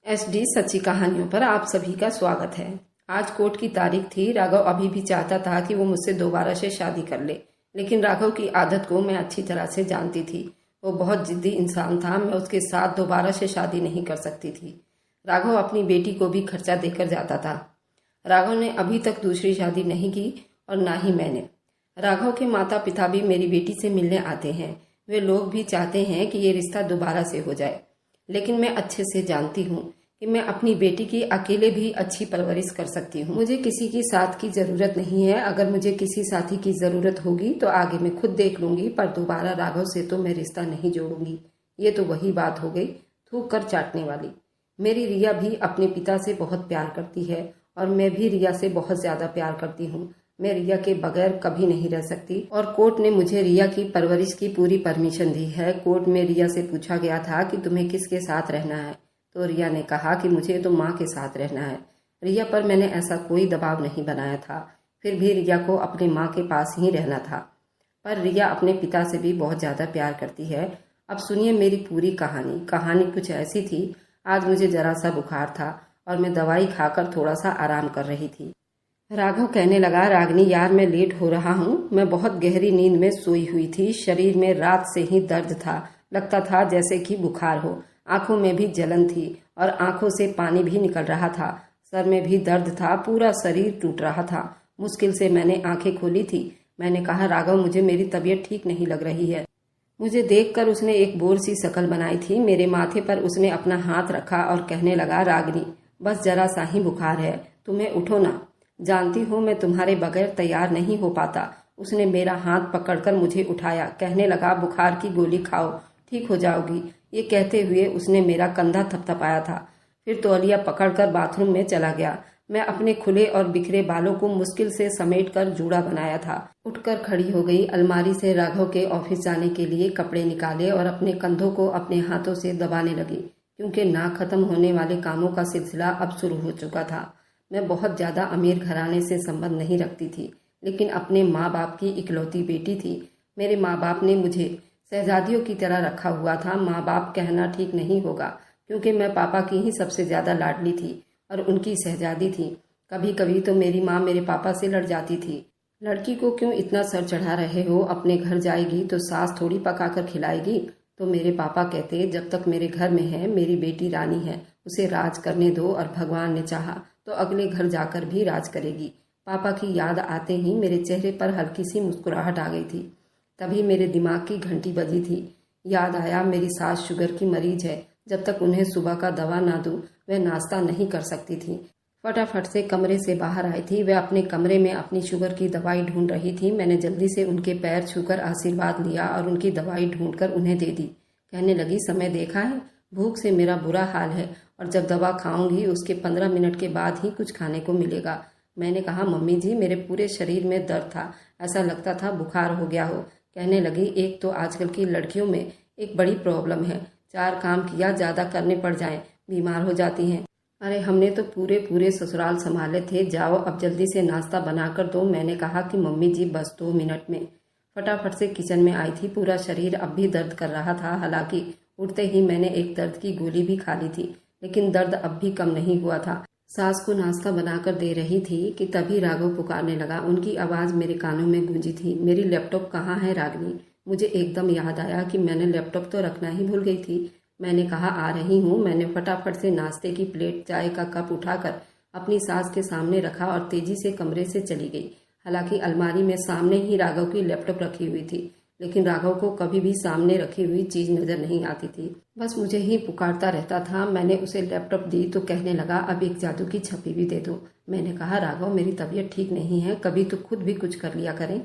SD सच्ची कहानियों पर आप सभी का स्वागत है। आज कोर्ट की तारीख थी। राघव अभी भी चाहता था कि वो मुझसे दोबारा से शादी कर ले, लेकिन राघव की आदत को मैं अच्छी तरह से जानती थी। वो बहुत जिद्दी इंसान था। मैं उसके साथ दोबारा से शादी नहीं कर सकती थी। राघव अपनी बेटी को भी खर्चा देकर जाता था। राघव ने अभी तक दूसरी शादी नहीं की और ना ही मैंने। राघव के माता पिता भी मेरी बेटी से मिलने आते हैं। वे लोग भी चाहते हैं कि ये रिश्ता दोबारा से हो जाए, लेकिन मैं अच्छे से जानती हूँ कि मैं अपनी बेटी की अकेले भी अच्छी परवरिश कर सकती हूँ। मुझे किसी की साथ की जरूरत नहीं है। अगर मुझे किसी साथी की जरूरत होगी तो आगे मैं खुद देख लूंगी, पर दोबारा राघव से तो मैं रिश्ता नहीं जोड़ूंगी। ये तो वही बात हो गई, थूक कर चाटने वाली। मेरी रिया भी अपने पिता से बहुत प्यार करती है और मैं भी रिया से बहुत ज्यादा प्यार करती हूँ। मैं रिया के बगैर कभी नहीं रह सकती और कोर्ट ने मुझे रिया की परवरिश की पूरी परमिशन दी है। कोर्ट में रिया से पूछा गया था कि तुम्हें किसके साथ रहना है, तो रिया ने कहा कि मुझे तो माँ के साथ रहना है। रिया पर मैंने ऐसा कोई दबाव नहीं बनाया था। फिर भी रिया को अपनी माँ के पास ही रहना था। पर रिया अपने पिता से भी बहुत ज़्यादा प्यार करती है। अब सुनिए मेरी पूरी कहानी। कहानी कुछ ऐसी थी। आज मुझे जरा सा बुखार था और मैं दवाई खाकर थोड़ा सा आराम कर रही थी। राघव कहने लगा, रागिनी यार मैं लेट हो रहा हूँ। मैं बहुत गहरी नींद में सोई हुई थी। शरीर में रात से ही दर्द था। लगता था जैसे कि बुखार हो। आंखों में भी जलन थी और आंखों से पानी भी निकल रहा था। सर में भी दर्द था। पूरा शरीर टूट रहा था। मुश्किल से मैंने आंखें खोली थी। मैंने कहा, राघव मुझे मेरी तबीयत ठीक नहीं लग रही है। मुझे देखकर उसने एक बोर सी शक्ल बनाई थी। मेरे माथे पर उसने अपना हाथ रखा और कहने लगा, रागिनी बस जरा सा ही बुखार है, तुम्हें उठो ना। जानती हो मैं तुम्हारे बगैर तैयार नहीं हो पाता। उसने मेरा हाथ पकड़कर मुझे उठाया। कहने लगा, बुखार की गोली खाओ, ठीक हो जाओगी। ये कहते हुए उसने मेरा कंधा थपथपाया था। फिर तौलिया पकड़कर बाथरूम में चला गया। मैं अपने खुले और बिखरे बालों को मुश्किल से समेटकर जूड़ा बनाया था। उठकर खड़ी हो गई। अलमारी से राघव के ऑफिस जाने के लिए कपड़े निकाले और अपने कंधों को अपने हाथों से दबाने लगी, क्योंकि ना खत्म होने वाले कामों का सिलसिला अब शुरू हो चुका था। मैं बहुत ज्यादा अमीर घराने से संबंध नहीं रखती थी, लेकिन अपने माँ बाप की इकलौती बेटी थी। मेरे माँ बाप ने मुझे शहजादियों की तरह रखा हुआ था। माँ बाप कहना ठीक नहीं होगा, क्योंकि मैं पापा की ही सबसे ज्यादा लाडली थी और उनकी शहजादी थी। कभी कभी तो मेरी माँ मेरे पापा से लड़ जाती थी। लड़की को क्यों इतना सर चढ़ा रहे हो? अपने घर जाएगी तो सास थोड़ी पकाकर खिलाएगी। तो मेरे पापा कहते, जब तक मेरे घर में है मेरी बेटी रानी है, उसे राज करने दो और भगवान ने चाहा तो अगले घर जाकर भी राज करेगी। पापा की याद आते ही मेरे चेहरे पर हल्की सी मुस्कुराहट आ गई थी। तभी मेरे दिमाग की घंटी बजी थी। याद आया मेरी सास शुगर की मरीज है। जब तक उन्हें सुबह का दवा ना दूं वह नाश्ता नहीं कर सकती थी। फटाफट से कमरे से बाहर आई थी। वह अपने कमरे में अपनी शुगर की दवाई ढूंढ रही थी। मैंने जल्दी से उनके पैर छूकर आशीर्वाद लिया और उनकी दवाई ढूंढकर उन्हें दे दी। कहने लगी, समय देखा है, भूख से मेरा बुरा हाल है और जब दवा खाऊंगी उसके 15 मिनट के बाद ही कुछ खाने को मिलेगा। मैंने कहा, मम्मी जी मेरे पूरे शरीर में दर्द था, ऐसा लगता था बुखार हो गया हो। कहने लगी, एक तो आजकल की लड़कियों में एक बड़ी प्रॉब्लम है, 4 काम किया ज्यादा करने पड़ जाएं, बीमार हो जाती हैं। अरे हमने तो पूरे पूरे ससुराल संभाले थे। जाओ अब जल्दी से नाश्ता बनाकर दो। मैंने कहा कि मम्मी जी बस 2 मिनट में। फटाफट से किचन में आई थी। पूरा शरीर अब भी दर्द कर रहा था। हालांकि उठते ही मैंने एक दर्द की गोली भी खा ली थी, लेकिन दर्द अब भी कम नहीं हुआ था। सास को नाश्ता बनाकर दे रही थी कि तभी राघव पुकारने लगा। उनकी आवाज मेरे कानों में गूंजी थी, मेरी लैपटॉप कहाँ है रागिनी? मुझे एकदम याद आया कि मैंने लैपटॉप तो रखना ही भूल गई थी। मैंने कहा, आ रही हूँ। मैंने फटाफट से नाश्ते की प्लेट, चाय का कप उठाकर अपनी सास के सामने रखा और तेजी से कमरे से चली गई। हालांकि अलमारी में सामने ही राघव की लैपटॉप रखी हुई थी, लेकिन राघव को कभी भी सामने रखी हुई चीज नजर नहीं आती थी। बस मुझे ही पुकारता रहता था। मैंने उसे लैपटॉप दी तो कहने लगा, अब एक जादू की छप्पी भी दे दो। मैंने कहा, राघव मेरी तबीयत ठीक नहीं है, कभी तो खुद भी कुछ कर लिया करें।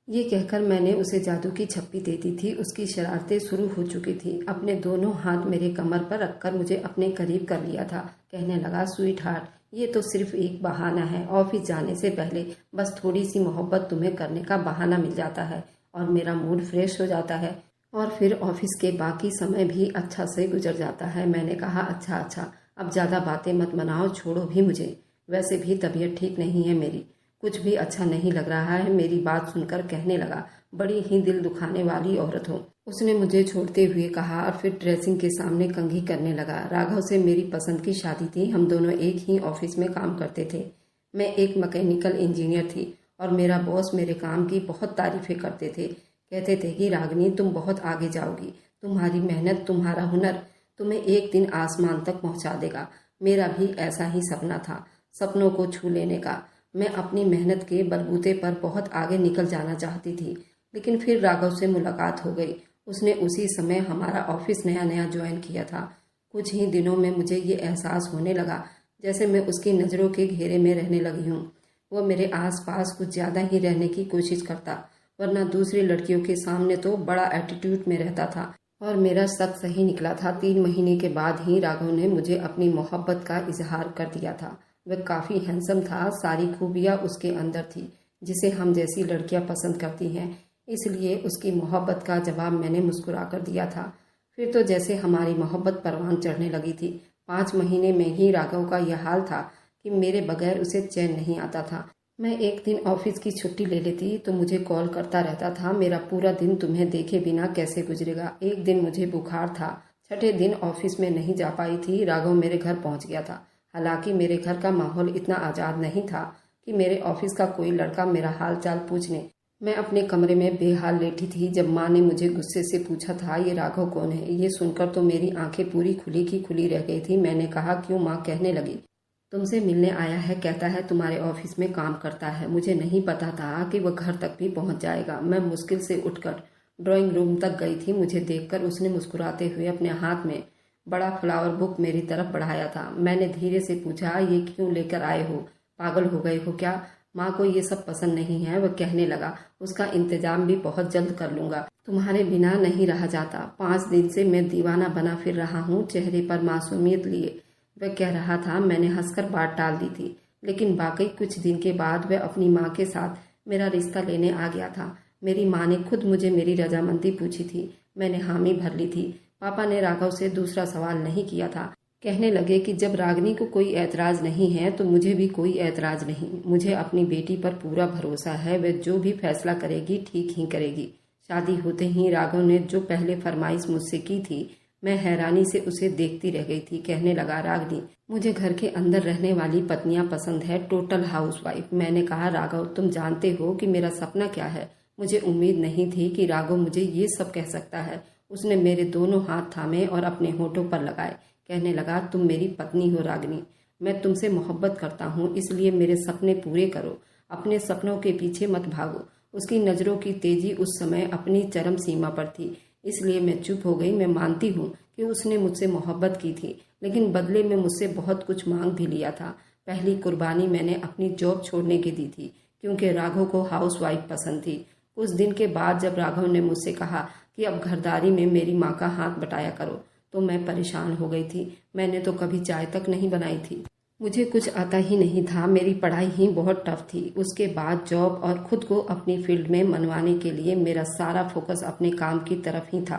ये कहकर मैंने उसे जादू की छप्पी दे दी थी। उसकी शरारतें शुरू हो चुकी थी। अपने दोनों हाथ मेरे कमर पर रखकर मुझे अपने करीब कर लिया था। कहने लगा, स्वीट हार्ट ये तो सिर्फ एक बहाना है। ऑफिस जाने से पहले बस थोड़ी सी मोहब्बत तुम्हें करने का बहाना मिल जाता है और मेरा मूड फ्रेश हो जाता है और फिर ऑफिस के बाकी समय भी अच्छा से गुजर जाता है। मैंने कहा, अच्छा अब ज्यादा बातें मत बनाओ, छोड़ो भी मुझे। वैसे भी तबीयत ठीक नहीं है मेरी, कुछ भी अच्छा नहीं लग रहा है। मेरी बात सुनकर कहने लगा, बड़ी ही दिल दुखाने वाली औरत हो। उसने मुझे छोड़ते हुए कहा और फिर ड्रेसिंग के सामने कंघी करने लगा। राघव से मेरी पसंद की शादी थी। हम दोनों एक ही ऑफिस में काम करते थे। मैं एक मैकेनिकल इंजीनियर थी और मेरा बॉस मेरे काम की बहुत तारीफें करते थे। कहते थे कि रागिनी, तुम बहुत आगे जाओगी, तुम्हारी मेहनत, तुम्हारा हुनर तुम्हें एक दिन आसमान तक पहुंचा देगा। मेरा भी ऐसा ही सपना था, सपनों को छू लेने का। मैं अपनी मेहनत के बलबूते पर बहुत आगे निकल जाना चाहती थी। लेकिन फिर राघव से मुलाकात हो गई। उसने उसी समय हमारा ऑफिस नया नया ज्वाइन किया था। कुछ ही दिनों में मुझे ये एहसास होने लगा जैसे मैं उसकी नज़रों के घेरे में रहने लगी हूँ। वो मेरे आसपास कुछ ज़्यादा ही रहने की कोशिश करता, वरना दूसरी लड़कियों के सामने तो बड़ा एटीट्यूड में रहता था। और मेरा शक सही निकला था। 3 महीने के बाद ही राघव ने मुझे अपनी मोहब्बत का इजहार कर दिया था। वह काफ़ी हैंडसम था, सारी खूबियाँ उसके अंदर थी जिसे हम जैसी लड़कियाँ पसंद करती हैं। इसलिए उसकी मोहब्बत का जवाब मैंने मुस्कुरा कर दिया था। फिर तो जैसे हमारी मोहब्बत परवान चढ़ने लगी थी। 5 महीने में ही राघव का यह हाल था कि मेरे बगैर उसे चैन नहीं आता था। मैं एक दिन ऑफिस की छुट्टी ले लेती तो मुझे कॉल करता रहता था, मेरा पूरा दिन तुम्हें देखे बिना कैसे गुजरेगा। एक दिन मुझे बुखार था, 6ठे दिन ऑफिस में नहीं जा पाई थी। राघव मेरे घर पहुंच गया था। हालांकि मेरे घर का माहौल इतना आज़ाद नहीं था कि मेरे ऑफिस का कोई लड़का मेरा हाल चाल पूछने। मैं अपने कमरे में बेहाल लेटी थी जब माँ ने मुझे गुस्से से पूछा था, ये राघव कौन है। ये सुनकर तो मेरी आंखें पूरी खुली की खुली रह गई थी। मैंने कहा, क्यों माँ? कहने लगी, तुमसे मिलने आया है, कहता है तुम्हारे ऑफिस में काम करता है। मुझे नहीं पता था कि वह घर तक भी पहुंच जाएगा। मैं मुश्किल से उठकर ड्राइंग रूम तक गई थी। मुझे देखकर उसने मुस्कुराते हुए अपने हाथ में बड़ा फ्लावर बुक मेरी तरफ बढ़ाया था। मैंने धीरे से पूछा, ये क्यों लेकर आए हो? पागल हो गए हो क्या? माँ को ये सब पसंद नहीं है। वह कहने लगा, उसका इंतजाम भी बहुत जल्द कर लूंगा, तुम्हारे बिना नहीं रहा जाता। 5 दिन से मैं दीवाना बना फिर रहा हूँ, चेहरे पर मासूमियत लिए वह कह रहा था। मैंने हंसकर बात टाल दी थी, लेकिन वाकई कुछ दिन के बाद वह अपनी माँ के साथ मेरा रिश्ता लेने आ गया था। मेरी माँ ने खुद मुझे मेरी रजामंदी पूछी थी, मैंने हामी भर ली थी। पापा ने राघव से दूसरा सवाल नहीं किया था। कहने लगे कि जब रागिनी को कोई ऐतराज नहीं है तो मुझे भी कोई ऐतराज नहीं। मुझे अपनी बेटी पर पूरा भरोसा है, वह जो भी फैसला करेगी ठीक ही करेगी। शादी होते ही राघव ने जो पहले फरमाइश मुझसे की थी, मैं हैरानी से उसे देखती रह गई थी। कहने लगा, रागिनी, मुझे घर के अंदर रहने वाली पत्नियां पसंद है, टोटल हाउसवाइफ। मैंने कहा, राघव, तुम जानते हो कि मेरा सपना क्या है। मुझे उम्मीद नहीं थी कि राघव मुझे ये सब कह सकता है। उसने मेरे दोनों हाथ थामे और अपने होठों पर लगाए। कहने लगा, तुम मेरी पत्नी हो रागिनी, मैं तुमसे मोहब्बत करता हूँ, इसलिए मेरे सपने पूरे करो, अपने सपनों के पीछे मत भागो। उसकी नज़रों की तेजी उस समय अपनी चरम सीमा पर थी, इसलिए मैं चुप हो गई। मैं मानती हूँ कि उसने मुझसे मोहब्बत की थी, लेकिन बदले में मुझसे बहुत कुछ मांग भी लिया था। पहली कुर्बानी मैंने अपनी जॉब छोड़ने की दी थी, क्योंकि राघव को हाउसवाइफ पसंद थी। कुछ दिन के बाद जब राघव ने मुझसे कहा कि अब घरदारी में मेरी माँ का हाथ बटाया करो, तो मैं परेशान हो गई थी। मैंने तो कभी चाय तक नहीं बनाई थी। मुझे कुछ आता ही नहीं था। मेरी पढ़ाई ही बहुत टफ थी। उसके बाद जॉब और खुद को अपनी फील्ड में मनवाने के लिए मेरा सारा फोकस अपने काम की तरफ ही था।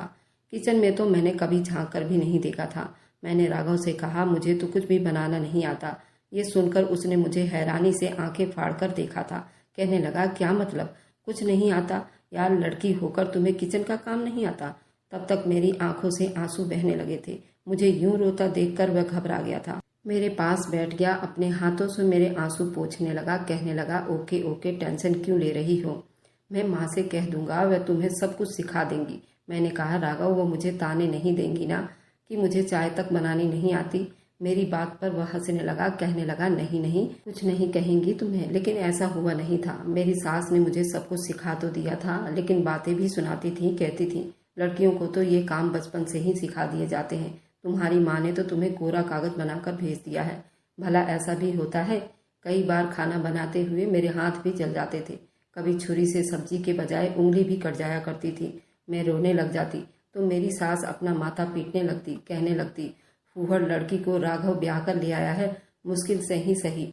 किचन में तो मैंने कभी झांक कर भी नहीं देखा था। मैंने राघव से कहा, मुझे तो कुछ भी बनाना नहीं आता। ये सुनकर उसने मुझे हैरानी से आंखें फाड़कर देखा था। कहने लगा, क्या मतलब कुछ नहीं आता? यार, लड़की होकर तुम्हें किचन का काम नहीं आता? तब तक मेरी आंखों से आंसू बहने लगे थे। मुझे यूं रोता देखकर वह घबरा गया था। मेरे पास बैठ गया, अपने हाथों से मेरे आंसू पोंछने लगा। कहने लगा, ओके ओके, टेंशन क्यों ले रही हो? मैं माँ से कह दूंगा, वह तुम्हें सब कुछ सिखा देंगी। मैंने कहा, राघव, वो मुझे ताने नहीं देंगी ना कि मुझे चाय तक बनानी नहीं आती? मेरी बात पर वह हंसने लगा। कहने लगा, नहीं नहीं, कुछ नहीं कहेंगी तुम्हें, लेकिन ऐसा हुआ नहीं था। मेरी सास ने मुझे सब कुछ सिखा तो दिया था, लेकिन बातें भी सुनाती थी। कहती थी, लड़कियों को तो ये काम बचपन से ही सिखा दिए जाते हैं। तुम्हारी माँ ने तो तुम्हें कोरा कागज बनाकर भेज दिया है। भला ऐसा भी होता है? कई बार खाना बनाते हुए मेरे हाथ भी जल जाते थे। कभी छुरी से सब्जी के बजाय उंगली भी कट जाया करती थी। मैं रोने लग जाती तो मेरी सास अपना माथा पीटने लगती। कहने लगती, फूहड़ लड़की को राघव ब्याह कर ले आया है, मुश्किल से ही सही,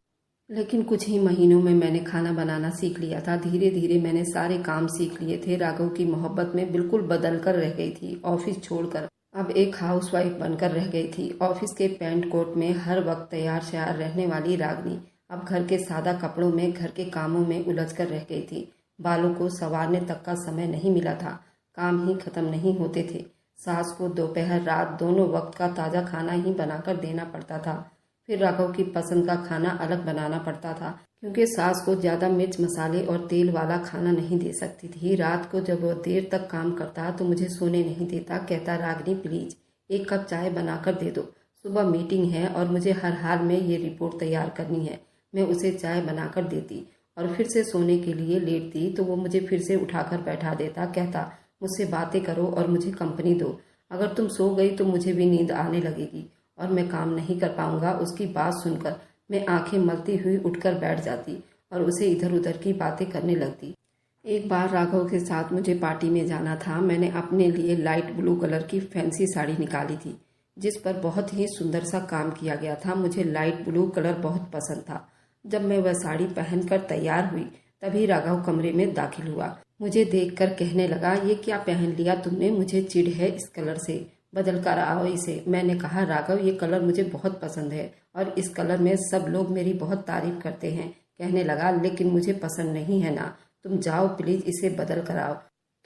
लेकिन कुछ ही महीनों में मैंने खाना बनाना सीख लिया था। धीरे धीरे मैंने सारे काम सीख लिए थे। राघव की मोहब्बत में बिल्कुल बदल कर रह गई थी। ऑफिस छोड़कर अब एक हाउसवाइफ बनकर रह गई थी। ऑफिस के पैंट कोट में हर वक्त तैयार श्यार रहने वाली रागिनी अब घर के सादा कपड़ों में घर के कामों में उलझ कर रह गई थी। बालों को संवारने तक का समय नहीं मिला था। काम ही खत्म नहीं होते थे। सास को दोपहर रात दोनों वक्त का ताज़ा खाना ही बनाकर देना पड़ता था। फिर राघव की पसंद का खाना अलग बनाना पड़ता था, क्योंकि सास को ज़्यादा मिर्च मसाले और तेल वाला खाना नहीं दे सकती थी। रात को जब वो देर तक काम करता तो मुझे सोने नहीं देता। कहता, रागिनी प्लीज 1 कप चाय बनाकर दे दो, सुबह मीटिंग है और मुझे हर हाल में ये रिपोर्ट तैयार करनी है। मैं उसे चाय बनाकर देती और फिर से सोने के लिए लेटती तो वो मुझे फिर से उठाकर बैठा देता। कहता, मुझसे बातें करो और मुझे कंपनी दो। अगर तुम सो गई तो मुझे भी नींद आने लगेगी और मैं काम नहीं कर पाऊंगा। उसकी बात सुनकर मैं आंखें मलती हुई उठकर बैठ जाती और उसे इधर उधर की बातें करने लगती। एक बार राघव के साथ मुझे पार्टी में जाना था। मैंने अपने लिए लाइट ब्लू कलर की फैंसी साड़ी निकाली थी, जिस पर बहुत ही सुंदर सा काम किया गया था। मुझे लाइट ब्लू कलर बहुत पसंद था। जब मैं वह साड़ी पहनकर तैयार हुई तभी राघव कमरे में दाखिल हुआ। मुझे देखकर कहने लगा, ये क्या पहन लिया तुमने? मुझे चिढ़ है इस कलर से, बदल कर आओ इसे। मैंने कहा, राघव ये कलर मुझे बहुत पसंद है और इस कलर में सब लोग मेरी बहुत तारीफ करते हैं। कहने लगा, लेकिन मुझे पसंद नहीं है ना, तुम जाओ प्लीज इसे बदल कर आओ।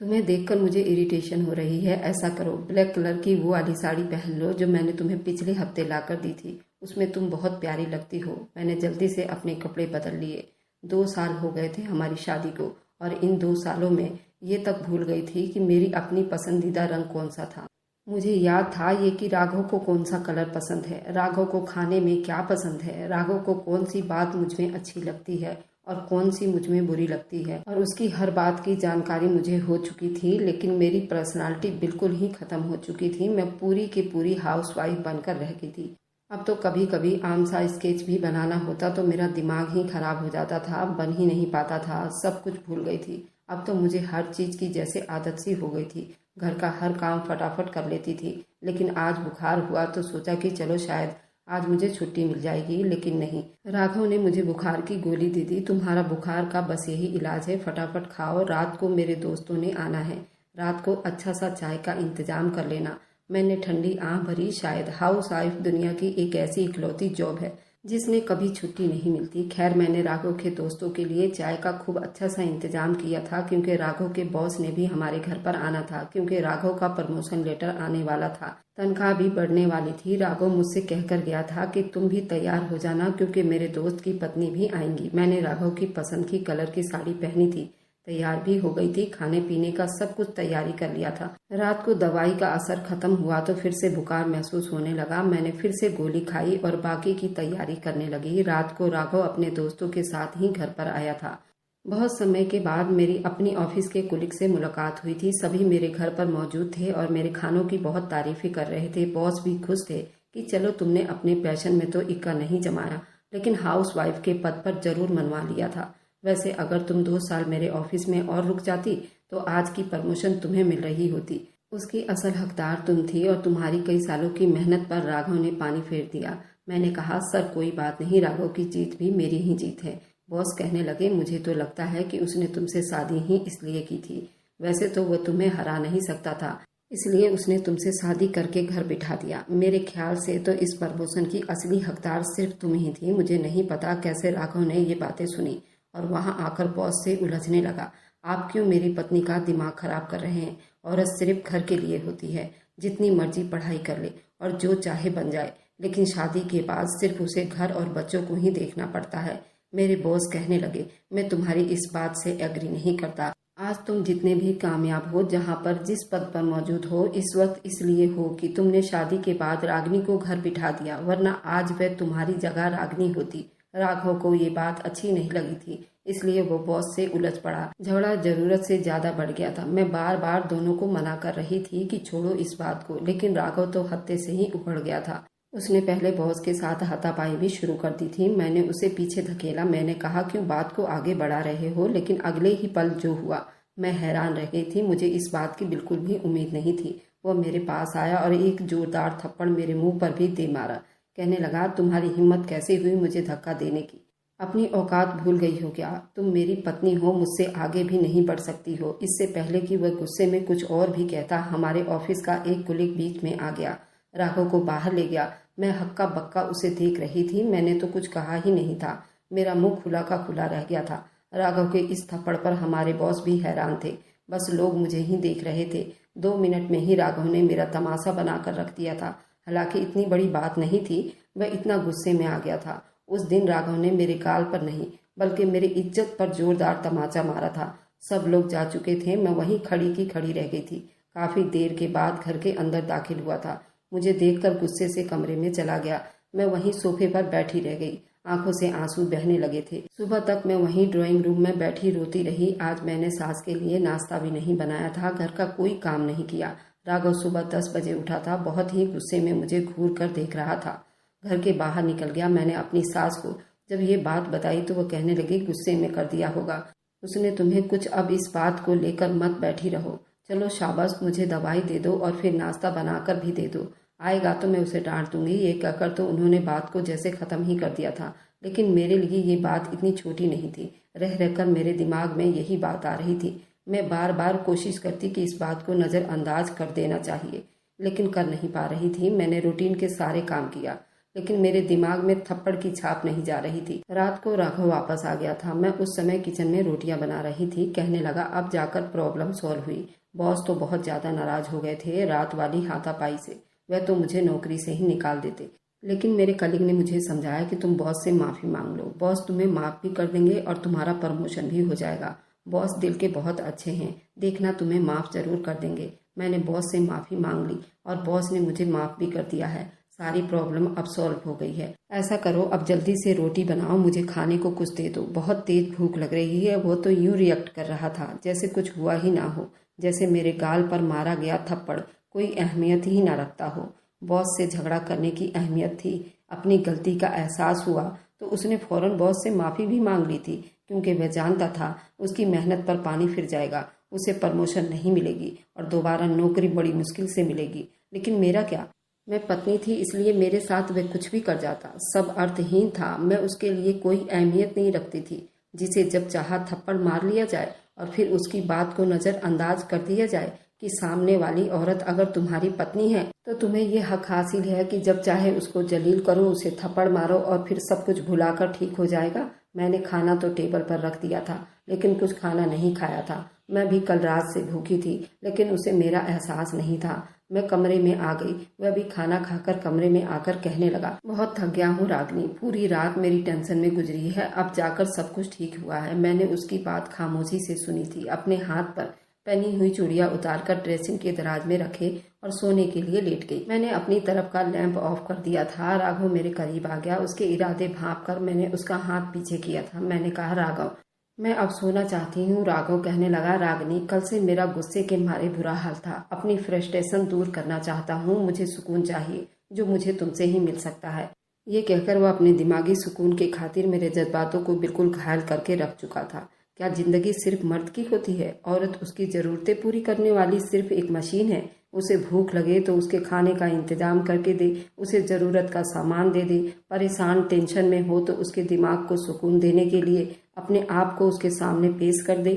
तुम्हें देखकर मुझे इरिटेशन हो रही है। ऐसा करो, ब्लैक कलर की वो वाली साड़ी पहन लो जो मैंने तुम्हें पिछले हफ्ते लाकर दी थी, उसमें तुम बहुत प्यारी लगती हो। मैंने जल्दी से अपने कपड़े बदल लिए। 2 साल हो गए थे हमारी शादी को और इन 2 सालों में ये तक भूल गई थी कि मेरी अपनी पसंदीदा रंग कौन सा था। मुझे याद था ये कि राघव को कौन सा कलर पसंद है, राघव को खाने में क्या पसंद है, राघव को कौन सी बात मुझ में अच्छी लगती है और कौन सी मुझ में बुरी लगती है, और उसकी हर बात की जानकारी मुझे हो चुकी थी। लेकिन मेरी पर्सनालिटी बिल्कुल ही खत्म हो चुकी थी। मैं पूरी की पूरी हाउसवाइफ बनकर रह गई थी। अब तो कभी कभी आम सा स्केच भी बनाना होता तो मेरा दिमाग ही खराब हो जाता था, बन ही नहीं पाता था, सब कुछ भूल गई थी। अब तो मुझे हर चीज की जैसे आदत सी हो गई थी, घर का हर काम फटाफट कर लेती थी। लेकिन आज बुखार हुआ तो सोचा कि चलो शायद आज मुझे छुट्टी मिल जाएगी, लेकिन नहीं। राघव ने मुझे बुखार की गोली दे दी। तुम्हारा बुखार का बस यही इलाज है, फटाफट खाओ, रात को मेरे दोस्तों ने आना है, रात को अच्छा सा चाय का इंतजाम कर लेना। मैंने ठंडी आंख भरी। शायद हाउस वाइफ दुनिया की एक ऐसी इकलौती जॉब है जिसमें कभी छुट्टी नहीं मिलती। खैर, मैंने राघव के दोस्तों के लिए चाय का खूब अच्छा सा इंतजाम किया था, क्योंकि राघव के बॉस ने भी हमारे घर पर आना था, क्योंकि राघव का प्रमोशन लेटर आने वाला था, तनख्वाह भी बढ़ने वाली थी। राघव मुझसे कहकर गया था कि तुम भी तैयार हो जाना, क्योंकि मेरे दोस्त की पत्नी भी आएंगी। मैंने राघव की पसंद की कलर की साड़ी पहनी थी, तैयार भी हो गई थी, खाने पीने का सब कुछ तैयारी कर लिया था। रात को दवाई का असर खत्म हुआ तो फिर से बुखार महसूस होने लगा। मैंने फिर से गोली खाई और बाकी की तैयारी करने लगी। रात को राघव अपने दोस्तों के साथ ही घर पर आया था। बहुत समय के बाद मेरी अपनी ऑफिस के कुलीग से मुलाकात हुई थी। सभी मेरे घर पर मौजूद थे और मेरे खानों की बहुत तारीफें कर रहे थे। बॉस भी खुश थे कि चलो तुमने अपने पैशन में तो इक्का नहीं जमाया, लेकिन हाउस वाइफ के पद पर जरूर मनवा लिया था। वैसे अगर तुम 2 साल मेरे ऑफिस में और रुक जाती तो आज की प्रमोशन तुम्हें मिल रही होती। उसकी असल हकदार तुम थी और तुम्हारी कई सालों की मेहनत पर राघव ने पानी फेर दिया। मैंने कहा, सर कोई बात नहीं, राघव की जीत भी मेरी ही जीत है। बॉस कहने लगे, मुझे तो लगता है कि उसने तुमसे शादी ही इसलिए की थी। वैसे तो वो तुम्हें हरा नहीं सकता था, इसलिए उसने तुमसे शादी करके घर बिठा दिया। मेरे ख्याल से तो इस प्रमोशन की असली हकदार सिर्फ तुम ही थी। मुझे नहीं पता कैसे राघव ने ये बातें सुनी और वहां आकर बॉस से उलझने लगा। आप क्यों मेरी पत्नी का दिमाग खराब कर रहे हैं? औरत सिर्फ घर के लिए होती है, जितनी मर्जी पढ़ाई कर ले और जो चाहे बन जाए, लेकिन शादी के बाद सिर्फ उसे घर और बच्चों को ही देखना पड़ता है। मेरे बॉस कहने लगे, मैं तुम्हारी इस बात से एग्री नहीं करता। आज तुम जितने भी कामयाब हो, जहाँ पर जिस पद पर मौजूद हो, इस वक्त इसलिए हो कि तुमने शादी के बाद रागिनी को घर बिठा दिया, वरना आज वह तुम्हारी जगह रागिनी होती। राघव को ये बात अच्छी नहीं लगी थी, इसलिए वो बॉस से उलझ पड़ा। झगड़ा जरूरत से ज्यादा बढ़ गया था। मैं बार बार दोनों को मना कर रही थी कि छोड़ो इस बात को, लेकिन राघव तो हत्थे से ही उखड़ गया था। उसने पहले बॉस के साथ हाथापाई भी शुरू कर दी थी। मैंने उसे पीछे धकेला। मैंने कहा, क्यों बात को आगे बढ़ा रहे हो? लेकिन अगले ही पल जो हुआ, मैं हैरान रह गई थी। मुझे इस बात की बिल्कुल भी उम्मीद नहीं थी। वो मेरे पास आया और एक जोरदार थप्पड़ मेरे मुंह पर भी दे मारा। कहने लगा, तुम्हारी हिम्मत कैसे हुई मुझे धक्का देने की? अपनी औकात भूल गई हो क्या? तुम मेरी पत्नी हो, मुझसे आगे भी नहीं बढ़ सकती हो। इससे पहले कि वह गुस्से में कुछ और भी कहता, हमारे ऑफिस का एक कुलीग बीच में आ गया, राघव को बाहर ले गया। मैं हक्का बक्का उसे देख रही थी। मैंने तो कुछ कहा ही नहीं था। मेरा मुंह खुला का खुला रह गया था। राघव के इस थप्पड़ पर हमारे बॉस भी हैरान थे। बस लोग मुझे ही देख रहे थे। 2 मिनट में ही राघव ने मेरा तमाशा बनाकर रख दिया था। हालांकि इतनी बड़ी बात नहीं थी, वह इतना गुस्से में आ गया था। उस दिन राघव ने मेरे गाल पर नहीं बल्कि मेरी इज्जत पर जोरदार तमाचा मारा था। सब लोग जा चुके थे, मैं वहीं खड़ी की खड़ी रह गई थी। काफी देर के बाद घर के अंदर दाखिल हुआ था। मुझे देखकर गुस्से से कमरे में चला गया। मैं वहीं सोफे पर बैठी रह गई। आंखों से आंसू बहने लगे थे। सुबह तक मैं वहीं ड्राइंग रूम में बैठी रोती रही। आज मैंने सास के लिए नाश्ता भी नहीं बनाया था, घर का कोई काम नहीं किया। राघव सुबह 10 बजे उठा था। बहुत ही गुस्से में मुझे घूर कर देख रहा था। घर के बाहर निकल गया। मैंने अपनी सास को जब ये बात बताई तो वह कहने लगी, गुस्से में कर दिया होगा उसने तुम्हें कुछ, अब इस बात को लेकर मत बैठी रहो। चलो शाबाश, मुझे दवाई दे दो और फिर नाश्ता बनाकर भी दे दो। आएगा तो मैं उसे डांट दूंगी। ये कहकर तो उन्होंने बात को जैसे खत्म ही कर दिया था। लेकिन मेरे लिए ये बात इतनी छोटी नहीं थी। रह रहकर मेरे दिमाग में यही बात आ रही थी। मैं बार बार कोशिश करती कि इस बात को नज़रअंदाज कर देना चाहिए, लेकिन कर नहीं पा रही थी। मैंने रूटीन के सारे काम किया, लेकिन मेरे दिमाग में थप्पड़ की छाप नहीं जा रही थी। रात को राघव वापस आ गया था। मैं उस समय किचन में रोटियां बना रही थी। कहने लगा, अब जाकर प्रॉब्लम सॉल्व हुई। बॉस तो बहुत ज्यादा नाराज हो गए थे रात वाली हाथापाई से। वह तो मुझे नौकरी से ही निकाल देते, लेकिन मेरे कलीग ने मुझे समझाया कि तुम बॉस से माफी मांग लो। बॉस तुम्हें माफ भी कर देंगे और तुम्हारा प्रमोशन भी हो जाएगा। बॉस दिल के बहुत अच्छे हैं, देखना तुम्हें माफ जरूर कर देंगे। मैंने बॉस से माफी मांग ली और बॉस ने मुझे माफ भी कर दिया है। सारी प्रॉब्लम अब सॉल्व हो गई है। ऐसा करो, अब जल्दी से रोटी बनाओ, मुझे खाने को कुछ दे दो। बहुत तेज भूख लग रही है। वो तो यूं रिएक्ट कर रहा था जैसे कुछ हुआ ही ना हो, जैसे मेरे गाल पर मारा गया थप्पड़ कोई अहमियत ही ना रखता हो। बॉस से झगड़ा करने की अहमियत थी। अपनी गलती का एहसास हुआ तो उसने फौरन बॉस से माफी भी मांग ली थी, क्योंकि वह जानता था उसकी मेहनत पर पानी फिर जाएगा। उसे प्रमोशन नहीं मिलेगी और दोबारा नौकरी बड़ी मुश्किल से मिलेगी। लेकिन मेरा क्या, मैं पत्नी थी, इसलिए मेरे साथ वह कुछ भी कर जाता। सब अर्थहीन था। मैं उसके लिए कोई अहमियत नहीं रखती थी, जिसे जब चाहा थप्पड़ मार लिया जाए और फिर उसकी बात को नजरअंदाज कर दिया जाए कि सामने वाली औरत अगर तुम्हारी पत्नी है तो तुम्हें यह हक हासिल है कि जब चाहे उसको जलील करो, उसे थप्पड़ मारो और फिर सब कुछ भुलाकर ठीक हो जाएगा। मैंने खाना तो टेबल पर रख दिया था, लेकिन कुछ खाना नहीं खाया था। मैं भी कल रात से भूखी थी, लेकिन उसे मेरा एहसास नहीं था। मैं कमरे में आ गई। वह भी खाना खाकर कमरे में आकर कहने लगा, बहुत थक गया हूँ रागनी, पूरी रात मेरी टेंशन में गुजरी है। अब जाकर सब कुछ ठीक हुआ है। मैंने उसकी बात खामोशी से सुनी थी। अपने हाथ पर पहनी हुई चूड़ियां उतारकर ड्रेसिंग के दराज में रखे और सोने के लिए लेट गई। मैंने अपनी तरफ का लैंप ऑफ कर दिया था। राघव मेरे करीब आ गया। उसके इरादे भांप कर मैंने उसका हाथ पीछे किया था। मैंने कहा, राघव, मैं अब सोना चाहती हूँ। राघव कहने लगा, रागनी, कल से मेरा गुस्से के मारे बुरा हाल था। अपनी फ्रस्ट्रेशन दूर करना चाहता हूँ। मुझे सुकून चाहिए, जो मुझे तुमसे ही मिल सकता है। ये कहकर वह अपने दिमागी सुकून के खातिर मेरे जज्बातों को बिल्कुल घायल करके रख चुका था। क्या जिंदगी सिर्फ मर्द की होती है? औरत उसकी जरूरतें पूरी करने वाली सिर्फ एक मशीन है। उसे भूख लगे तो उसके खाने का इंतजाम करके दे, उसे जरूरत का सामान दे दे। परेशान टेंशन में हो तो उसके दिमाग को सुकून देने के लिए अपने आप को उसके सामने पेश कर दे।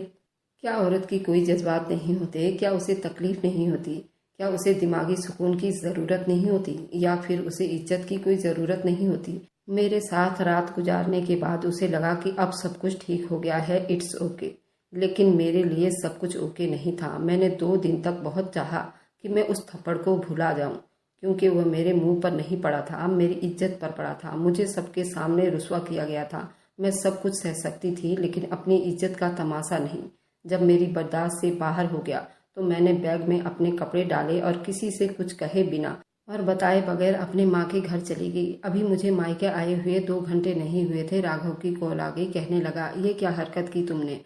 क्या औरत की कोई जज्बात नहीं होते? क्या उसे तकलीफ नहीं होती? क्या उसे दिमागी सुकून की जरूरत नहीं होती, या फिर उसे इज्जत की कोई जरूरत नहीं होती? मेरे साथ रात गुजारने के बाद उसे लगा कि अब सब कुछ ठीक हो गया है, इट्स ओके। लेकिन मेरे लिए सब कुछ ओके नहीं था। मैंने 2 दिन तक बहुत चाहा कि मैं उस थप्पड़ को भुला जाऊं, क्योंकि वह मेरे मुंह पर नहीं पड़ा था, अब मेरी इज्जत पर पड़ा था। मुझे सबके सामने रुस्वा किया गया था। मैं सब कुछ सह सकती थी, लेकिन अपनी इज्जत का तमाशा नहीं। जब मेरी बर्दाश्त से बाहर हो गया तो मैंने बैग में अपने कपड़े डाले और किसी से कुछ कहे बिना और बताए बगैर अपने माँ के घर चली गई। अभी मुझे मायके आए हुए 2 घंटे नहीं हुए थे, राघव की कॉल आ गई। कहने लगा, ये क्या हरकत की तुमने?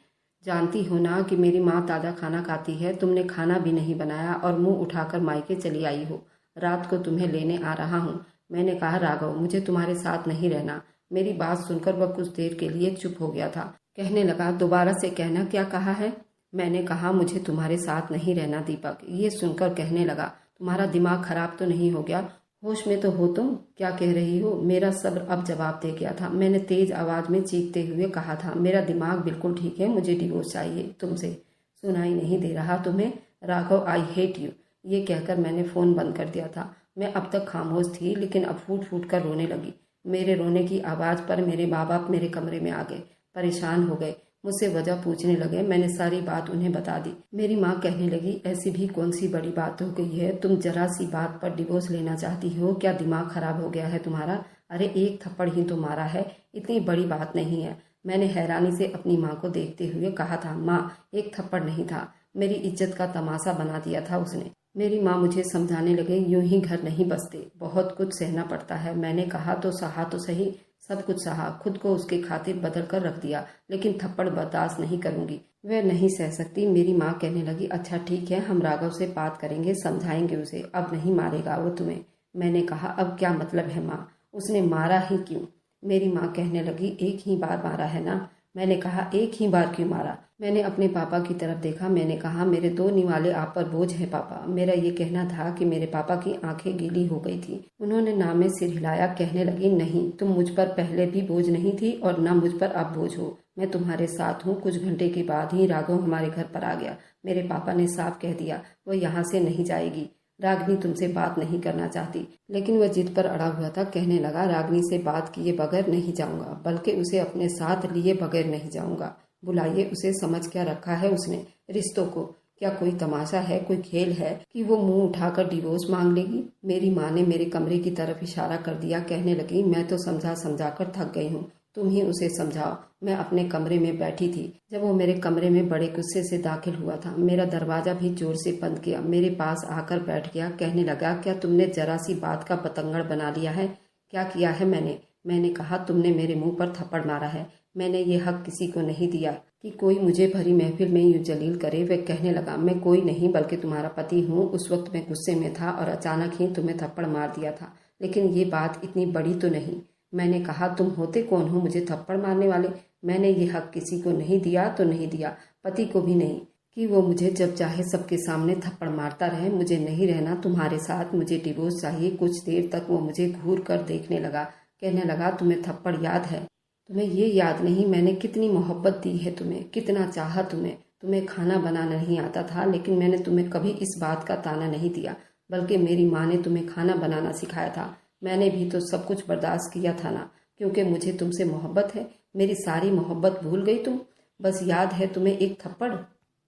जानती हो ना कि मेरी माँ ताज़ा खाना खाती है। तुमने खाना भी नहीं बनाया और मुंह उठाकर मायके चली आई हो। रात को तुम्हें लेने आ रहा हूँ। मैंने कहा, राघव, मुझे तुम्हारे साथ नहीं रहना। मेरी बात सुनकर वह कुछ देर के लिए चुप हो गया था। कहने लगा, दोबारा से कहना, क्या कहा है? मैंने कहा, मुझे तुम्हारे साथ नहीं रहना दीपक। ये सुनकर कहने लगा, तुम्हारा दिमाग खराब तो नहीं हो गया? होश में तो हो तुम? क्या कह रही हो? मेरा सब्र अब जवाब दे गया था। मैंने तेज आवाज में चीखते हुए कहा था, मेरा दिमाग बिल्कुल ठीक है, मुझे डिवोर्स चाहिए तुमसे। सुनाई नहीं दे रहा तुम्हें? Raghav, I hate you. ये कहकर मैंने फोन बंद कर दिया था। मैं अब तक खामोश थी, लेकिन अब फूट फूट कर रोने लगी। मेरे रोने की आवाज पर मेरे माँ बाप मेरे कमरे में आ गए। परेशान हो गए। मुझसे वजह पूछने लगे। मैंने सारी बात उन्हें बता दी। मेरी माँ कहने लगी, ऐसी भी कौन सी बड़ी बात हो गई है, तुम जरा सी बात पर डिवोर्स लेना चाहती हो, क्या दिमाग खराब हो गया है तुम्हारा? अरे एक थप्पड़ ही तो मारा है, इतनी बड़ी बात नहीं है। मैंने हैरानी से अपनी माँ को देखते हुए कहा था, माँ एक थप्पड़ नहीं था, मेरी इज्जत का तमाशा बना दिया था उसने। मेरी माँ मुझे समझाने लगे, यूं ही घर नहीं बसते, बहुत कुछ सहना पड़ता है। मैंने कहा, तो सहा तो सही, सब कुछ सहा, खुद को उसके खातिर बदल कर रख दिया, लेकिन थप्पड़ बर्दाश्त नहीं करूंगी, वह नहीं सह सकती। मेरी माँ कहने लगी, अच्छा ठीक है, हम राघव से बात करेंगे, समझाएंगे उसे, अब नहीं मारेगा वो तुम्हें। मैंने कहा, अब क्या मतलब है माँ, उसने मारा ही क्यों? मेरी माँ कहने लगी, एक ही बार मारा है ना। मैंने कहा, एक ही बार क्यों मारा? मैंने अपने पापा की तरफ देखा। मैंने कहा, मेरे 2 निवाले आप पर बोझ है पापा। मेरा ये कहना था कि मेरे पापा की आंखें गीली हो गई थी। उन्होंने नाम में सिर हिलाया। कहने लगी, नहीं, तुम मुझ पर पहले भी बोझ नहीं थी और न मुझ पर अब बोझ हो। मैं तुम्हारे साथ हूँ। कुछ घंटे के बाद ही राघव हमारे घर पर आ गया। मेरे पापा ने साफ कह दिया, वो यहाँ से नहीं जाएगी। रागनी तुमसे बात नहीं करना चाहती, लेकिन वह जिद पर अड़ा हुआ था। कहने लगा, रागनी से बात किए बगैर नहीं जाऊंगा, बल्कि उसे अपने साथ लिए बगैर नहीं जाऊंगा। बुलाइए उसे, समझ क्या रखा है उसने रिश्तों को? क्या कोई तमाशा है, कोई खेल है कि वो मुंह उठाकर डिवोर्स मांग लेगी? मेरी माँ ने मेरे कमरे की तरफ इशारा कर दिया। कहने लगी, मैं तो समझा समझा कर थक गई हूँ, तुम ही उसे समझाओ। मैं अपने कमरे में बैठी थी जब वो मेरे कमरे में बड़े गुस्से से दाखिल हुआ था। मेरा दरवाजा भी जोर से बंद किया, मेरे पास आकर बैठ गया। कहने लगा, क्या तुमने जरा सी बात का पतंगड़ बना लिया है? क्या किया है मैंने कहा, तुमने मेरे मुंह पर थप्पड़ मारा है। मैंने ये हक किसी को नहीं दिया कि कोई मुझे भरी महफिल में यूं जलील करे। वह कहने लगा, मैं कोई नहीं बल्कि तुम्हारा पति हूँ। उस वक्त मैं गुस्से में था और अचानक ही तुम्हें थप्पड़ मार दिया था, लेकिन ये बात इतनी बड़ी तो नहीं। मैंने कहा, तुम होते कौन हो मुझे थप्पड़ मारने वाले? मैंने ये हक किसी को नहीं दिया तो नहीं दिया, पति को भी नहीं, कि वो मुझे जब चाहे सबके सामने थप्पड़ मारता रहे। मुझे नहीं रहना तुम्हारे साथ, मुझे डिवोर्स चाहिए। कुछ देर तक वो मुझे घूर कर देखने लगा। कहने लगा, तुम्हें थप्पड़ याद है? तुम्हें ये याद नहीं मैंने कितनी मोहब्बत दी है तुम्हें, कितना चाहा तुम्हें खाना बनाना नहीं आता था, लेकिन मैंने तुम्हें कभी इस बात का ताना नहीं दिया, बल्कि मेरी माँ ने तुम्हें खाना बनाना सिखाया था। मैंने भी तो सब कुछ बर्दाश्त किया था ना, क्योंकि मुझे तुमसे मोहब्बत है। मेरी सारी मोहब्बत भूल गई तुम? बस याद है तुम्हें एक थप्पड़?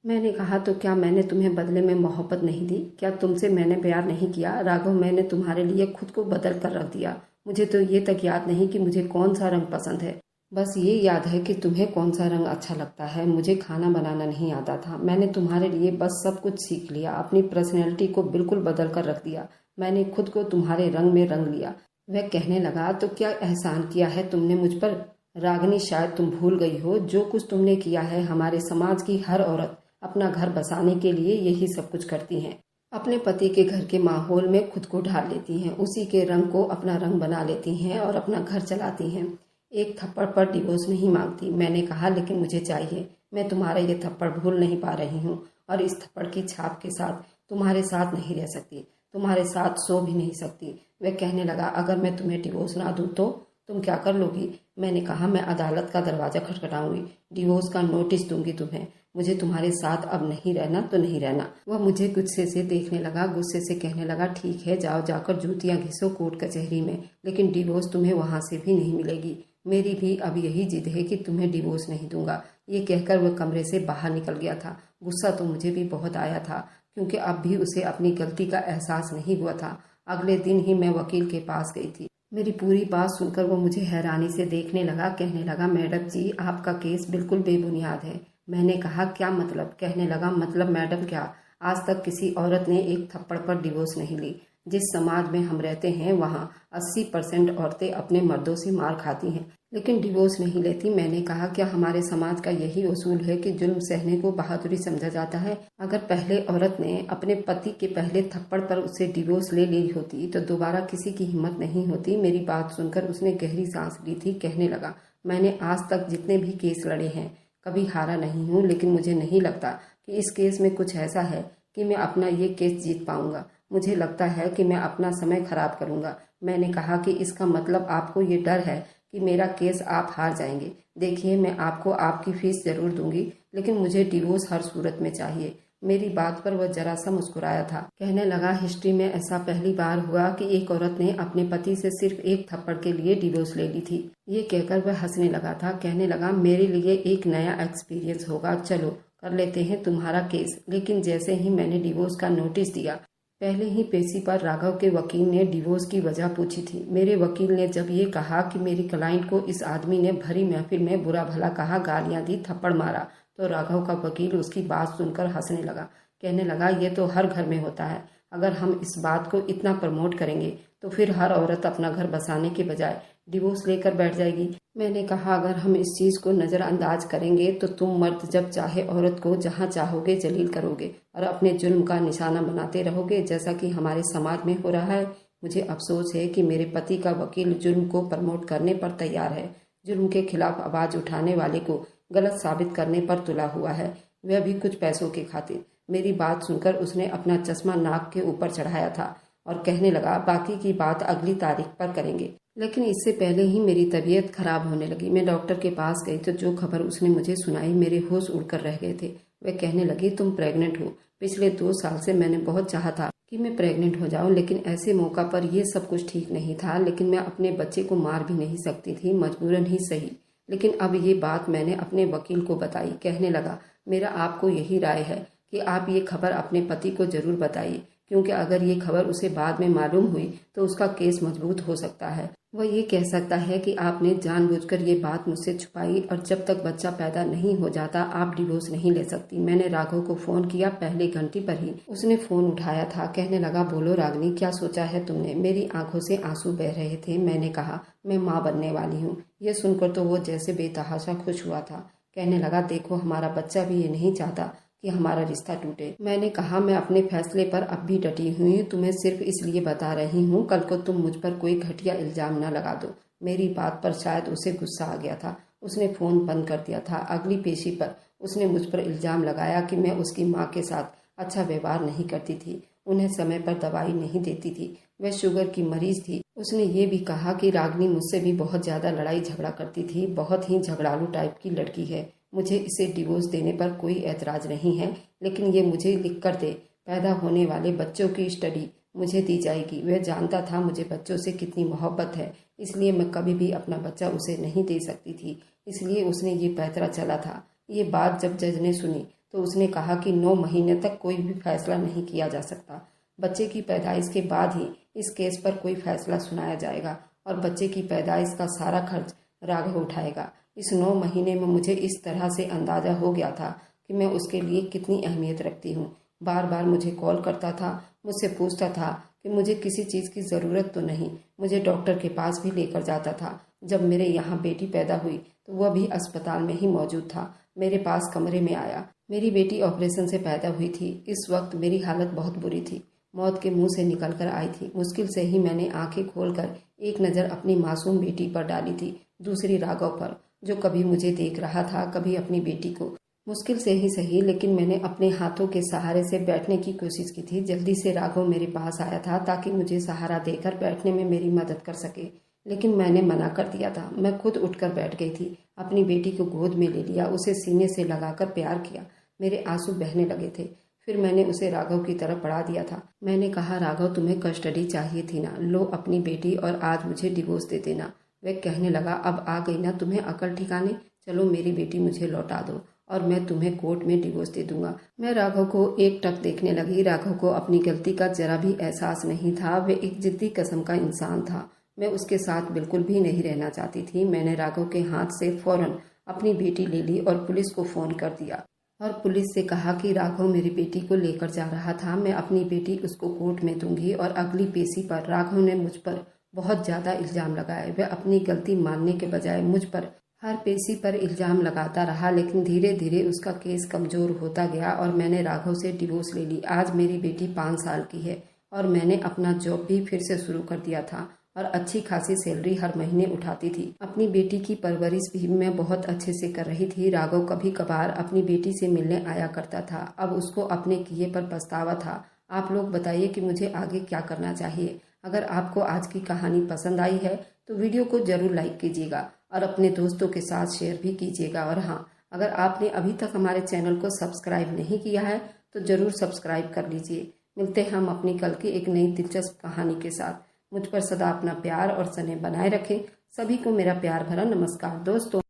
मैंने कहा, तो क्या मैंने तुम्हें बदले में मोहब्बत नहीं दी? क्या तुमसे मैंने प्यार नहीं किया? राघव, मैंने तुम्हारे लिए खुद को बदल कर रख दिया। मुझे तो ये तक याद नहीं कि मुझे कौन सा रंग पसंद है, बस ये याद है कि तुम्हें कौन सा रंग अच्छा लगता है। मुझे खाना बनाना नहीं आता था। मैंने तुम्हारे लिए बस सब कुछ सीख लिया, अपनी पर्सनैलिटी को बिल्कुल बदल कर रख दिया। मैंने खुद को तुम्हारे रंग में रंग लिया। वह कहने लगा, तो क्या एहसान किया है तुमने मुझ पर? रागनी, शायद तुम भूल गई हो, जो कुछ तुमने किया है। हमारे समाज की हर औरत अपना घर बसाने के लिए यही सब कुछ करती हैं। अपने पति के घर के माहौल में खुद को ढाल लेती हैं, उसी के रंग को अपना रंग बना लेती हैं और अपना घर चलाती हैं। एक थप्पड़ पर डिवोर्स नहीं मांगती। मैंने कहा, लेकिन मुझे चाहिए। मैं तुम्हारा ये थप्पड़ भूल नहीं पा रही हूँ और इस थप्पड़ की छाप के साथ तुम्हारे साथ नहीं रह सकती, तुम्हारे साथ सो भी नहीं सकती। वह कहने लगा, अगर मैं तुम्हें डिवोर्स ना दूँ तो तुम क्या कर लोगी? मैंने कहा, मैं अदालत का दरवाजा खटखटाऊंगी, डिवोर्स का नोटिस दूंगी तुम्हें। मुझे तुम्हारे साथ अब नहीं रहना तो नहीं रहना। वह मुझे गुस्से से देखने लगा, गुस्से से कहने लगा, ठीक है, जाओ, जाकर जूतियां घिसो कोर्ट कचहरी में, लेकिन डिवोर्स तुम्हें वहां से भी नहीं मिलेगी। मेरी भी अब यही जिद है कि तुम्हें डिवोर्स नहीं दूंगा। ये कहकर वह कमरे से बाहर निकल गया था। गुस्सा तो मुझे भी बहुत आया था, क्योंकि अब भी उसे अपनी गलती का एहसास नहीं हुआ था। अगले दिन ही मैं वकील के पास गई थी। मेरी पूरी बात सुनकर वो मुझे हैरानी से देखने लगा। कहने लगा, मैडम जी, आपका केस बिल्कुल बेबुनियाद है। मैंने कहा, क्या मतलब? कहने लगा, मतलब मैडम क्या? आज तक किसी औरत ने एक थप्पड़ पर डिवोर्स नहीं ली। जिस समाज में हम रहते हैं वहाँ 80% औरतें अपने मर्दों से मार खाती हैं, लेकिन डिवोर्स नहीं लेती। मैंने कहा, क्या हमारे समाज का यही उसूल है कि जुल्म सहने को बहादुरी समझा जाता है? अगर पहले औरत ने अपने पति के पहले थप्पड़ पर उससे डिवोर्स ले ली होती तो दोबारा किसी की हिम्मत नहीं होती। मेरी बात सुनकर उसने गहरी सांस ली थी। कहने लगा, मैंने आज तक जितने भी केस लड़े हैं कभी हारा नहीं हूँ, लेकिन मुझे नहीं लगता कि इस केस में कुछ ऐसा है कि मैं अपना ये केस जीत पाऊंगा। मुझे लगता है कि मैं अपना समय खराब करूंगा। मैंने कहा कि इसका मतलब आपको ये डर है कि मेरा केस आप हार जाएंगे। देखिए, मैं आपको आपकी फीस जरूर दूंगी, लेकिन मुझे डिवोर्स हर सूरत में चाहिए। मेरी बात पर वह जरा सा मुस्कुराया था। कहने लगा, हिस्ट्री में ऐसा पहली बार हुआ कि एक औरत ने अपने पति से सिर्फ एक थप्पड़ के लिए डिवोर्स ले ली थी। ये कहकर वह हंसने लगा था। कहने लगा, मेरे लिए एक नया एक्सपीरियंस होगा, चलो कर लेते हैं तुम्हारा केस। लेकिन जैसे ही मैंने डिवोर्स का नोटिस दिया, पहले ही पेशी पर राघव के वकील ने डिवोर्स की वजह पूछी थी। मेरे वकील ने जब ये कहा कि मेरी क्लाइंट को इस आदमी ने भरी महफिल में बुरा भला कहा, गालियां दी, थप्पड़ मारा, तो राघव का वकील उसकी बात सुनकर हंसने लगा। कहने लगा, ये तो हर घर में होता है। अगर हम इस बात को इतना प्रमोट करेंगे तो फिर हर औरत अपना घर बसाने के बजाय डिवोर्स लेकर बैठ जाएगी। मैंने कहा, अगर हम इस चीज को नजरअंदाज करेंगे तो तुम मर्द जब चाहे औरत को जहां चाहोगे जलील करोगे और अपने जुल्म का निशाना बनाते रहोगे, जैसा कि हमारे समाज में हो रहा है। मुझे अफसोस है कि मेरे पति का वकील जुल्म को प्रमोट करने पर तैयार है, जुल्म के खिलाफ आवाज उठाने वाले को गलत साबित करने पर तुला हुआ है, वह भी कुछ पैसों की खातिर। मेरी बात सुनकर उसने अपना चश्मा नाक के ऊपर चढ़ाया था और कहने लगा, बाकी की बात अगली तारीख पर करेंगे। लेकिन इससे पहले ही मेरी तबीयत खराब होने लगी। मैं डॉक्टर के पास गई तो जो खबर उसने मुझे सुनाई, मेरे होश उड़कर रह गए थे। वह कहने लगी, तुम प्रेग्नेंट हो। पिछले 2 साल से मैंने बहुत चाहा था कि मैं प्रेग्नेंट हो जाऊं, लेकिन ऐसे मौका पर यह सब कुछ ठीक नहीं था। लेकिन मैं अपने बच्चे को मार भी नहीं सकती थी, मजबूरन ही सही। लेकिन अब ये बात मैंने अपने वकील को बताई। कहने लगा, मेरा आपको यही राय है कि आप ये खबर अपने पति को जरूर बताइए, क्योंकि अगर ये खबर उसे बाद में मालूम हुई तो उसका केस मजबूत हो सकता है। वह ये कह सकता है कि आपने जानबूझकर ये बात मुझसे छुपाई और जब तक बच्चा पैदा नहीं हो जाता आप डिवोर्स नहीं ले सकती। मैंने राघव को फोन किया, पहले घंटी पर ही उसने फोन उठाया था। कहने लगा, बोलो रागनी, क्या सोचा है तुमने? मेरी आंखों से आंसू बह रहे थे। मैंने कहा, मैं माँ बनने वाली हूँ। ये सुनकर तो वो जैसे बेतहाशा खुश हुआ था। कहने लगा, देखो हमारा बच्चा भी ये नहीं चाहता कि हमारा रिश्ता टूटे। मैंने कहा, मैं अपने फैसले पर अब भी डटी हुई हूँ, तुम्हें सिर्फ इसलिए बता रही हूँ, कल को तुम मुझ पर कोई घटिया इल्जाम न लगा दो। मेरी बात पर शायद उसे गुस्सा आ गया था। उसने फोन बंद कर दिया था। अगली पेशी पर उसने मुझ पर इल्जाम लगाया कि मैं उसकी माँ के साथ अच्छा व्यवहार नहीं करती थी, उन्हें समय पर दवाई नहीं देती थी, वह शुगर की मरीज थी। उसने ये भी कहा कि रागनी मुझसे भी बहुत ज्यादा लड़ाई झगड़ा करती थी, बहुत ही झगड़ालू टाइप की लड़की है। मुझे इसे डिवोर्स देने पर कोई ऐतराज नहीं है, लेकिन ये मुझे लिख कर दे। पैदा होने वाले बच्चों की स्टडी मुझे दी जाएगी। वह जानता था मुझे बच्चों से कितनी मोहब्बत है, इसलिए मैं कभी भी अपना बच्चा उसे नहीं दे सकती थी, इसलिए उसने ये पैतरा चला था। ये बात जब जज ने सुनी तो उसने कहा कि 9 महीने तक कोई भी फैसला नहीं किया जा सकता। बच्चे की पैदाइश के बाद ही इस केस पर कोई फैसला सुनाया जाएगा और बच्चे की पैदाइश का सारा खर्च राघव उठाएगा। इस 9 महीने में मुझे इस तरह से अंदाजा हो गया था कि मैं उसके लिए कितनी अहमियत रखती हूँ। बार बार मुझे कॉल करता था, मुझसे पूछता था कि मुझे किसी चीज़ की ज़रूरत तो नहीं। मुझे डॉक्टर के पास भी लेकर जाता था। जब मेरे यहाँ बेटी पैदा हुई तो वह भी अस्पताल में ही मौजूद था। मेरे पास कमरे में आया। मेरी बेटी ऑपरेशन से पैदा हुई थी। इस वक्त मेरी हालत बहुत बुरी थी, मौत के मुंह से निकल कर आई थी। मुश्किल से ही मैंने आंखें खोलकर एक नज़र अपनी मासूम बेटी पर डाली थी, दूसरी राघव पर, जो कभी मुझे देख रहा था, कभी अपनी बेटी को। मुश्किल से ही सही, लेकिन मैंने अपने हाथों के सहारे से बैठने की कोशिश की थी। जल्दी से राघव मेरे पास आया था ताकि मुझे सहारा देकर बैठने में मेरी मदद कर सके, लेकिन मैंने मना कर दिया था। मैं खुद उठकर बैठ गई थी, अपनी बेटी को गोद में ले लिया, उसे सीने से लगाकर प्यार किया। मेरे आंसू बहने लगे थे। फिर मैंने उसे राघव की तरफ बढ़ा दिया था। मैंने कहा, राघव तुम्हें कस्टडी चाहिए थी ना, लो अपनी बेटी और आज मुझे डिवोर्स दे देना। वह कहने लगा, अब आ गई ना तुम्हें अकल ठिकाने, चलो मेरी बेटी मुझे लौटा दो और मैं तुम्हें कोर्ट में डिवोर्स दे दूंगा। मैं राघव को एक टक देखने लगी। राघव को अपनी गलती का जरा भी एहसास नहीं था। वह एक जिद्दी किस्म का इंसान था। मैं उसके साथ बिल्कुल भी नहीं रहना चाहती थी। मैंने राघव के हाथ से फौरन अपनी बेटी ले ली और पुलिस को फोन कर दिया और पुलिस से कहा कि राघव मेरी बेटी को लेकर जा रहा था। मैं अपनी बेटी उसको कोर्ट में दूंगी। और अगली पेशी पर राघव ने मुझ पर बहुत ज्यादा इल्जाम लगाए। वह अपनी गलती मानने के बजाय मुझ पर हर पेशी पर इल्जाम लगाता रहा, लेकिन धीरे धीरे उसका केस कमजोर होता गया और मैंने राघव से डिवोर्स ले ली। आज मेरी बेटी 5 साल की है और मैंने अपना जॉब भी फिर से शुरू कर दिया था और अच्छी खासी सैलरी हर महीने उठाती थी। अपनी बेटी की परवरिश भी मैं बहुत अच्छे से कर रही थी। राघव कभी कभार अपनी बेटी से मिलने आया करता था। अब उसको अपने किए पर पछतावा था। आप लोग बताइए कि मुझे आगे क्या करना चाहिए। अगर आपको आज की कहानी पसंद आई है तो वीडियो को जरूर लाइक कीजिएगा और अपने दोस्तों के साथ शेयर भी कीजिएगा। और हाँ, अगर आपने अभी तक हमारे चैनल को सब्सक्राइब नहीं किया है तो ज़रूर सब्सक्राइब कर लीजिए। मिलते हैं हम अपनी कल की एक नई दिलचस्प कहानी के साथ। मुझ पर सदा अपना प्यार और स्नेह बनाए रखें। सभी को मेरा प्यार भरा नमस्कार दोस्तों।